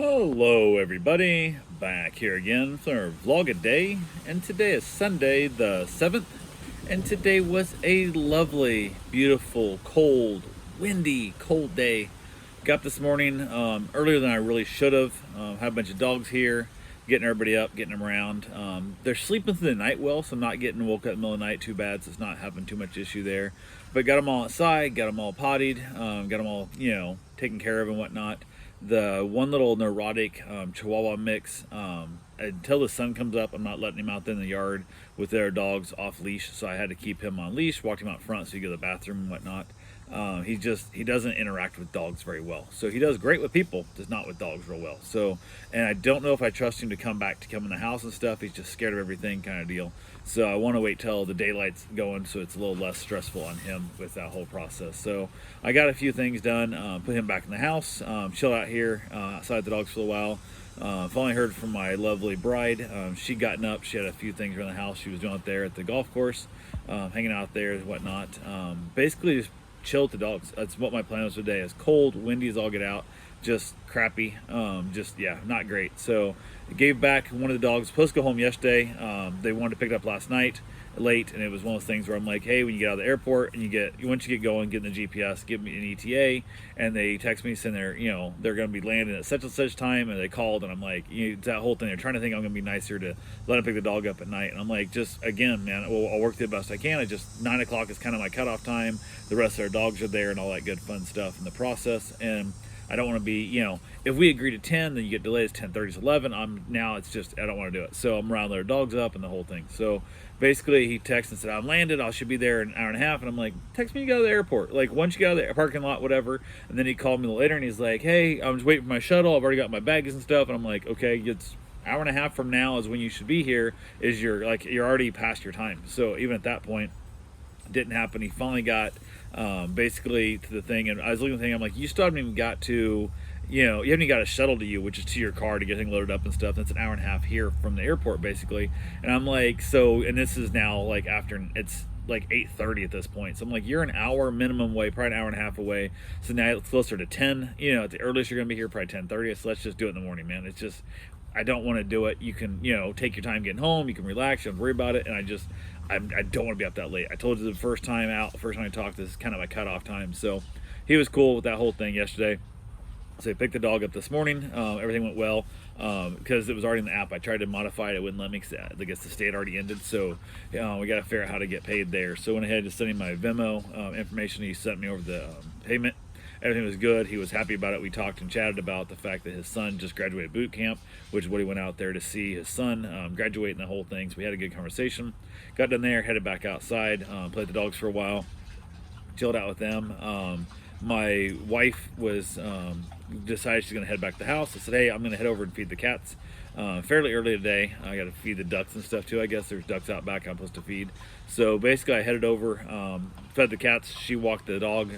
Hello, everybody. Back here again for our vlog a day, and today is Sunday the 7th, and today was a lovely, beautiful, cold, windy, cold day. Got up this morning earlier than I really should have. Had a bunch of dogs here, getting everybody up, getting them around. They're sleeping through the night well, so I'm not getting woke up in the middle of the night too bad, so it's not having too much issue there. But got them all outside, got them all pottied, got them all, taken care of and whatnot. The one little neurotic Chihuahua mix, until the sun comes up, I'm not letting him out there in the yard with their dogs off leash, so I had to keep him on leash, walked him out front so he could go to the bathroom and whatnot. He doesn't interact with dogs very well. So he does great with people, just not with dogs real well. So, and I don't know if I trust him to come in the house and stuff. He's just scared of everything kind of deal. So I want to wait till the daylight's going so it's a little less stressful on him with that whole process. So I got a few things done, put him back in the house, chill out here outside the dogs for a while. Finally heard from my lovely bride. She'd gotten up. She had a few things around the house she was doing out there at the golf course, hanging out there and whatnot. Basically just chill with the dogs. That's what my plan was today. It's cold, windy as all get out, just crappy. Not great. So I gave back one of the dogs. Supposed to go home yesterday. They wanted to pick it up last night late, and it was one of those things where I'm like, hey, when you get out of the airport and once you get going, get in the GPS, give me an ETA, and they text me saying they're going to be landing at such and such time, and they called, and I'm like, it's that whole thing. They're trying to think I'm going to be nicer to let them pick the dog up at night, and I'm like, just again, man, I'll work the best I can. 9 o'clock is kind of my cutoff time. The rest of our dogs are there and all that good fun stuff in the process, and I don't want to be, if we agree to 10, then you get delayed. It's 10:30 to 11. I don't want to do it. So I'm around their dogs up and the whole thing. So basically he texted and said, I'm landed. I should be there in an hour and a half. And I'm like, text me when you go to the airport. Like once you get out of the parking lot, whatever. And then he called me later and he's like, hey, I'm just waiting for my shuttle. I've already got my bags and stuff. And I'm like, okay, it's hour and a half from now is when you should be here. You're already past your time. So even at that point, didn't happen. He finally got basically to the thing, and I was looking at the thing. I'm like, you still haven't even got to, you haven't even got a shuttle to you, which is to your car to get things loaded up and stuff. That's an hour and a half here from the airport, basically. And I'm like, and this is now like after it's like 8:30 at this point. So I'm like, you're an hour minimum away, probably an hour and a half away. So now it's closer to 10. At the earliest you're gonna be here, probably 10:30. So let's just do it in the morning, man. It's just I don't want to do it. You can, take your time getting home. You can relax. You don't worry about it. And I don't want to be up that late. I told you the first time I talked, this is kind of my cutoff time. So he was cool with that whole thing yesterday. So I picked the dog up this morning. Everything went well because it was already in the app. I tried to modify it. It wouldn't let me because I guess the state already ended. So we got to figure out how to get paid there. So I went ahead and sent him my Venmo information. He sent me over the payment. Everything was good. He was happy about it. We talked and chatted about the fact that his son just graduated boot camp, which is what he went out there to see his son graduate and the whole thing. So we had a good conversation. Got done there, headed back outside, played the dogs for a while, chilled out with them. My wife was decided she's going to head back to the house. I said, hey, I'm going to head over and feed the cats fairly early today. I got to feed the ducks and stuff too. I guess there's ducks out back I'm supposed to feed. So basically I headed over, fed the cats. She walked the dog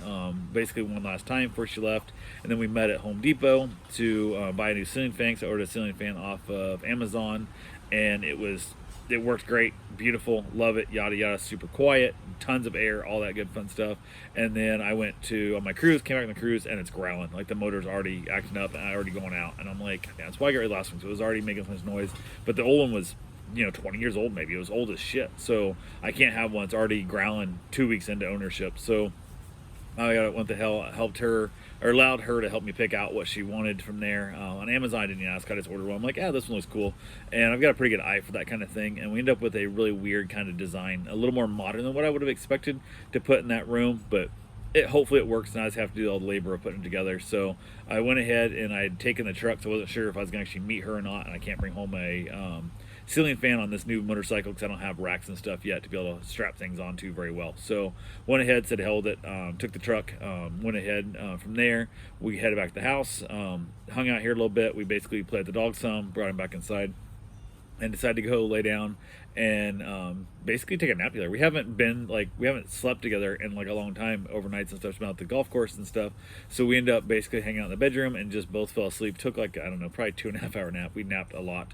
basically one last time before she left. And then we met at Home Depot to buy a new ceiling fan. So I ordered a ceiling fan off of Amazon, and it worked great, beautiful, love it, yada yada, super quiet, tons of air, all that good fun stuff. And then I went on my cruise, came back on the cruise, and it's growling. Like the motor's already acting up and already going out. And I'm like, yeah, that's why I got rid of the last one. So it was already making so much noise. But the old one was 20 years old maybe. It was old as shit. So I can't have one that's already growling 2 weeks into ownership. So I went to hell, helped her, or allowed her to help me pick out what she wanted from there. On Amazon, I didn't ask, I just ordered one. I'm like, this one looks cool. And I've got a pretty good eye for that kind of thing. And we ended up with a really weird kind of design, a little more modern than what I would have expected to put in that room. But hopefully it works, and I just have to do all the labor of putting it together. So I went ahead and I had taken the truck, so I wasn't sure if I was going to actually meet her or not. And I can't bring home a ceiling fan on this new motorcycle because I don't have racks and stuff yet to be able to strap things onto very well. So went ahead, said held it, took the truck, went ahead from there. We headed back to the house, hung out here a little bit. We basically played the dog some, brought him back inside, and decided to go lay down and basically take a nap together. We haven't slept together in like a long time, overnights and stuff, about the golf course and stuff. So we ended up basically hanging out in the bedroom and just both fell asleep. Took like, I don't know, probably 2.5 hour nap. We napped a lot.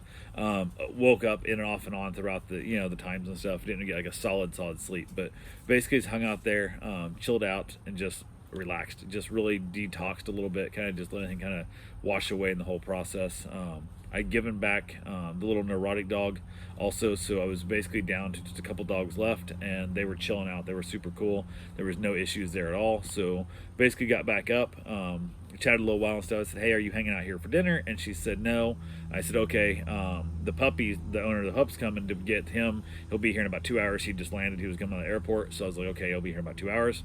Woke up in and off and on throughout the the times and stuff. Didn't get like a solid sleep, but basically just hung out there, chilled out, and just relaxed, just really detoxed a little bit, kind of just letting him kind of wash away in the whole process. I'd given back the little neurotic dog also, so I was basically down to just a couple dogs left, and they were chilling out. They were super cool. There was no issues there at all. So basically got back up, chatted a little while and stuff. I said, hey, are you hanging out here for dinner? And she said no. I said, okay. The puppy, the owner of the pup's coming to get him. He'll be here in about 2 hours. He just landed. He was coming out of the airport. So I was like, okay, he'll be here in about 2 hours.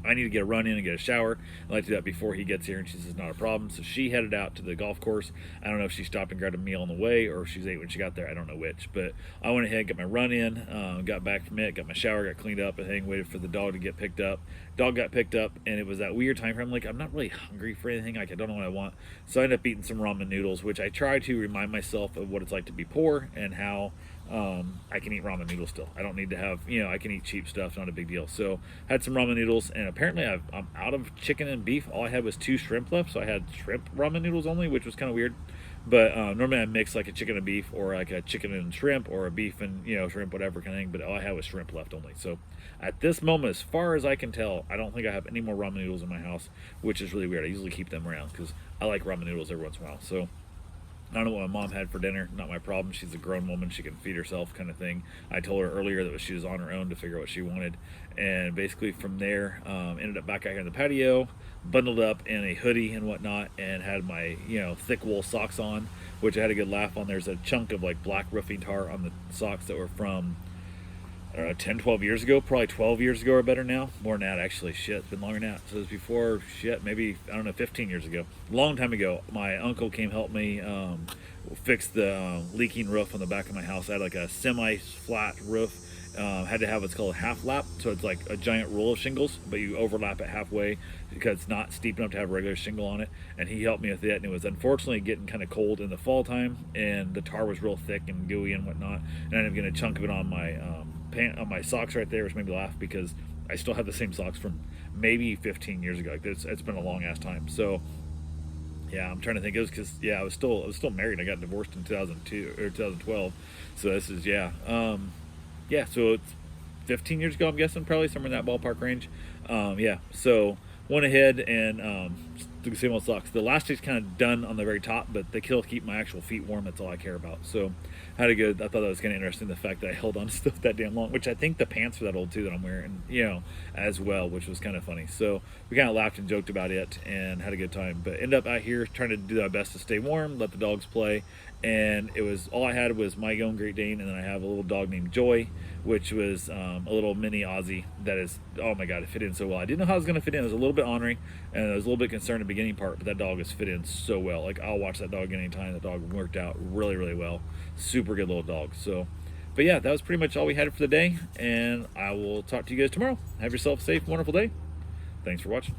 I need to get a run in and get a shower. I like to do that before he gets here, and she says not a problem. So she headed out to the golf course. I don't know if she stopped and grabbed a meal on the way or if she ate when she got there. I don't know which, but I went ahead, got my run in, got back from it, got my shower, got cleaned up, and waited for the dog to get picked up. Dog got picked up, and it was that weird time frame. Like, I'm not really hungry for anything. Like, I don't know what I want. So I ended up eating some ramen noodles, which I try to remind myself of what it's like to be poor and how I can eat ramen noodles still. I don't need to have, I can eat cheap stuff, not a big deal. So had some ramen noodles, and apparently I'm out of chicken and beef. All I had was 2 shrimp left, so I had shrimp ramen noodles only, which was kind of weird. But normally I mix like a chicken and beef, or like a chicken and shrimp, or a beef and shrimp, whatever kind of thing. But all I had was shrimp left only. So at this moment, as far as I can tell, I don't think I have any more ramen noodles in my house, which is really weird. I usually keep them around because I like ramen noodles every once in a while. So I don't know what my mom had for dinner. Not my problem. She's a grown woman. She can feed herself, kind of thing. I told her earlier that she was on her own to figure out what she wanted. And basically from there, ended up back out here in the patio, bundled up in a hoodie and whatnot, and had my, thick wool socks on, which I had a good laugh on. There's a chunk of like black roofing tar on the socks that were from, I don't know, 10, 12 years ago, probably 12 years ago or better now. More than that, actually. Shit, it's been longer than that. So it was before, maybe, 15 years ago. Long time ago. My uncle came help me fix the leaking roof on the back of my house. I had like a semi-flat roof. Had to have what's called a half lap. So it's like a giant roll of shingles, but you overlap it halfway because it's not steep enough to have a regular shingle on it. And he helped me with it, and it was unfortunately getting kind of cold in the fall time, and the tar was real thick and gooey and whatnot. And I ended up getting a chunk of it on my on my socks right there, which made me laugh because I still have the same socks from maybe 15 years ago. Like it's been a long ass time. So yeah, I'm trying to think. It was because I was still married. I got divorced in 2002 or 2012. So this is So it's 15 years ago, I'm guessing, probably somewhere in that ballpark range. So went ahead and took the same old socks. The elastic's kind of done on the very top, but they keep my actual feet warm. That's all I care about. So I thought that was kind of interesting, the fact that I held on to stuff that damn long, which I think the pants are that old too that I'm wearing, as well, which was kind of funny. So we kind of laughed and joked about it and had a good time, but ended up out here trying to do our best to stay warm, let the dogs play. And it was all I had was my own Great Dane, and then I have a little dog named Joy, which was a little mini Aussie that is, oh my god, it fit in so well. I didn't know how it was going to fit in. It was a little bit ornery, and I was a little bit concerned in the beginning part, but that dog has fit in so well. Like, I'll watch that dog anytime. The dog worked out really, really well. Super good little dog. So, but yeah, that was pretty much all we had for the day, and I will talk to you guys tomorrow. Have yourself a safe, wonderful day. Thanks for watching.